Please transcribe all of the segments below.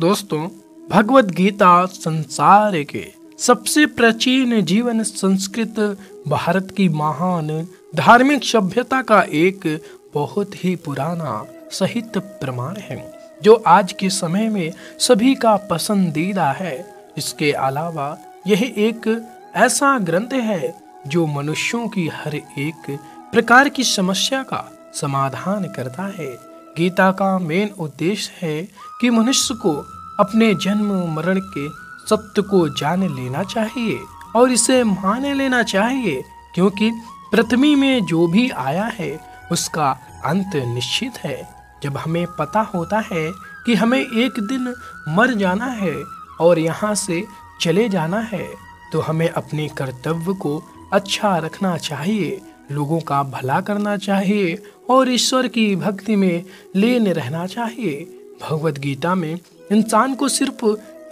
दोस्तों, भगवत गीता संसार के सबसे प्राचीन जीवन संस्कृत भारत की महान धार्मिक सभ्यता का एक बहुत ही पुराना साहित्य प्रमाण है जो आज के समय में सभी का पसंदीदा है। इसके अलावा यह एक ऐसा ग्रंथ है जो मनुष्यों की हर एक प्रकार की समस्या का समाधान करता है। गीता का मेन उद्देश्य है कि मनुष्य को अपने जन्म मरण के सत्य को जान लेना चाहिए और इसे मान लेना चाहिए, क्योंकि पृथ्वी में जो भी आया है उसका अंत निश्चित है। जब हमें पता होता है कि हमें एक दिन मर जाना है और यहाँ से चले जाना है, तो हमें अपने कर्तव्य को अच्छा रखना चाहिए, लोगों का भला करना चाहिए और ईश्वर की भक्ति में लीन रहना चाहिए। भगवत गीता में इंसान को सिर्फ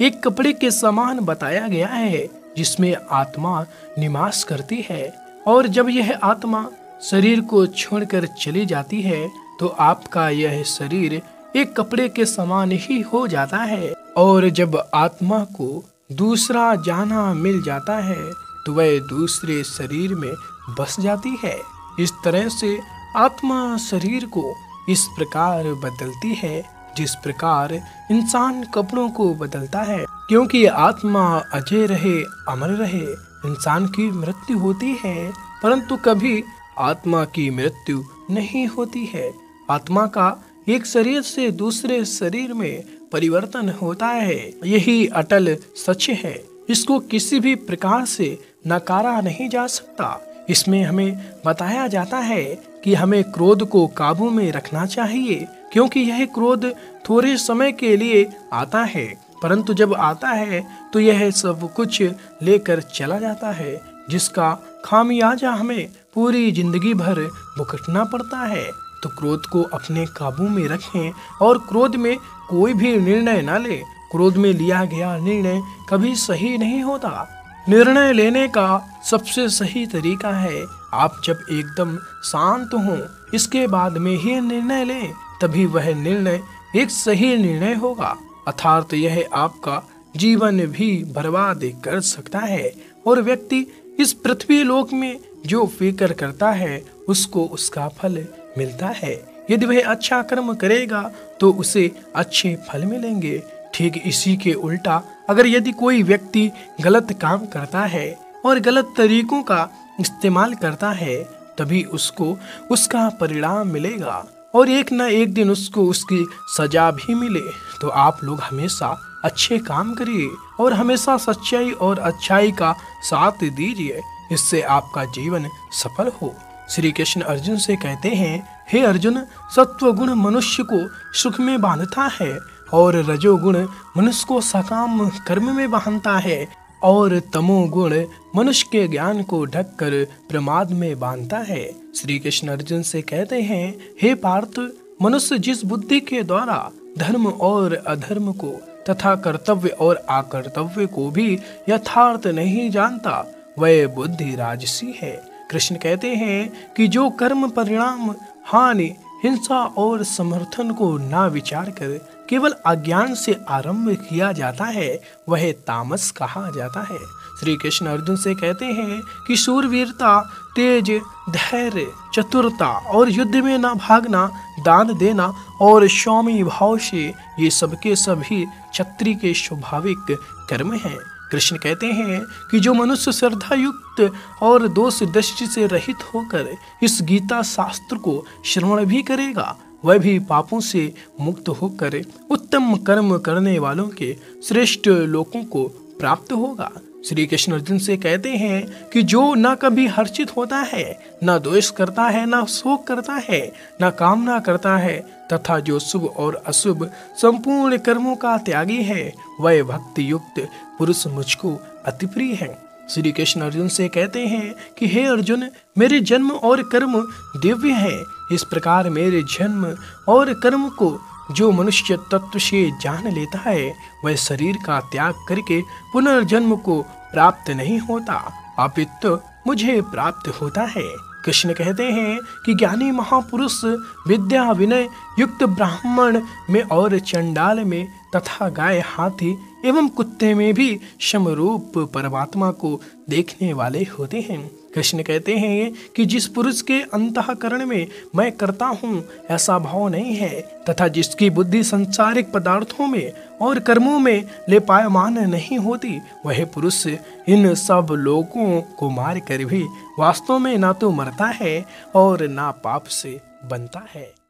एक कपड़े के समान बताया गया है जिसमें आत्मा निवास करती है, और जब यह आत्मा शरीर को छोड़कर चली जाती है तो आपका यह शरीर एक कपड़े के समान ही हो जाता है, और जब आत्मा को दूसरा जाना मिल जाता है तो वह दूसरे शरीर में बस जाती है। इस तरह से आत्मा शरीर को इस प्रकार बदलती है जिस प्रकार इंसान कपड़ों को बदलता है, क्योंकि आत्मा अजय रहे, अमर रहे। इंसान की मृत्यु होती है परंतु कभी आत्मा की मृत्यु नहीं होती है। आत्मा का एक शरीर से दूसरे शरीर में परिवर्तन होता है, यही अटल सच है। इसको किसी भी प्रकार से नकारा नहीं जा सकता। इसमें हमें बताया जाता है कि हमें क्रोध को काबू में रखना चाहिए, क्योंकि यह क्रोध थोड़े समय के लिए आता है, परंतु जब आता है तो यह सब कुछ लेकर चला जाता है, जिसका खामियाजा हमें पूरी जिंदगी भर भुगतना पड़ता है। तो क्रोध को अपने काबू में रखें और क्रोध में कोई भी निर्णय न लें। क्रोध में लिया गया निर्णय कभी सही नहीं होता। निर्णय लेने का सबसे सही तरीका है आप जब एकदम शांत हों, इसके बाद में ही निर्णय लें, तभी वह निर्णय एक सही निर्णय होगा। अर्थात यह आपका जीवन भी बर्बाद कर सकता है, और व्यक्ति इस पृथ्वी लोक में जो फिक्र करता है उसको उसका फल मिलता है। यदि वह अच्छा कर्म करेगा तो उसे अच्छे फल मिलेंगे। ठीक इसी के उल्टा अगर यदि कोई व्यक्ति गलत काम करता है और गलत तरीकों का इस्तेमाल करता है, तभी उसको उसका परिणाम मिलेगा और एक न एक दिन उसको उसकी सजा भी मिले। तो आप लोग हमेशा अच्छे काम करिए और हमेशा सच्चाई और अच्छाई का साथ दीजिए, इससे आपका जीवन सफल हो। श्री कृष्ण अर्जुन से कहते हैं, हे अर्जुन, सत्व गुण मनुष्य को सुख में बांधता है और रजोगुण मनुष्य को सकाम कर्म में बांधता है, और तमोगुण मनुष्य के ज्ञान को ढककर प्रमाद में बांधता है। श्री कृष्ण अर्जुन से कहते हैं, हे पार्थ, मनुष्य जिस बुद्धि के द्वारा धर्म और अधर्म को तथा कर्तव्य और अकर्तव्य को भी यथार्थ नहीं जानता, वह बुद्धि राजसी है। कृष्ण कहते हैं कि जो कर्म परिणाम, हानि, हिंसा और समर्थन को ना विचार कर केवल अज्ञान से आरंभ किया जाता है, वह तामस कहा जाता है। श्री कृष्ण अर्जुन से कहते हैं कि शूरवीरता, तेज, धैर्य, चतुरता और युद्ध में ना भागना, दान देना और सौम्य भाव से ये सबके सभी क्षत्रिय के स्वाभाविक कर्म हैं। कृष्ण कहते हैं कि जो मनुष्य श्रद्धा युक्त और दोष दृष्टि से रहित होकर इस गीता शास्त्र को श्रवण भी करेगा, वह भी पापों से मुक्त होकर उत्तम कर्म करने वालों के श्रेष्ठ लोकों को प्राप्त होगा। श्री कृष्ण अर्जुन से कहते हैं कि जो न कभी हर्षित होता है, न द्वेष करता है, न शोक करता है, न कामना करता है, तथा जो शुभ और अशुभ संपूर्ण कर्मों का त्यागी है, वह भक्ति युक्त पुरुष मुझको अति प्रिय है। श्री कृष्ण अर्जुन से कहते हैं कि हे अर्जुन, मेरे जन्म और कर्म दिव्य है। इस प्रकार मेरे जन्म और कर्म को जो मनुष्य तत्व से जान लेता है, वह शरीर का त्याग करके पुनर्जन्म को प्राप्त नहीं होता, अपितु मुझे प्राप्त होता है। कृष्ण कहते हैं कि ज्ञानी महापुरुष विद्या, विनय, युक्त ब्राह्मण में और चंडाल में तथा गाय, हाथी एवं कुत्ते में भी समरूप परमात्मा को देखने वाले होते हैं। कृष्ण कहते हैं कि जिस पुरुष के अंतःकरण में मैं करता हूँ ऐसा भाव नहीं है तथा जिसकी बुद्धि संसारिक पदार्थों में और कर्मों में लेपायमान नहीं होती, वह पुरुष इन सब लोगों को मार कर भी वास्तव में ना तो मरता है और ना पाप से बनता है।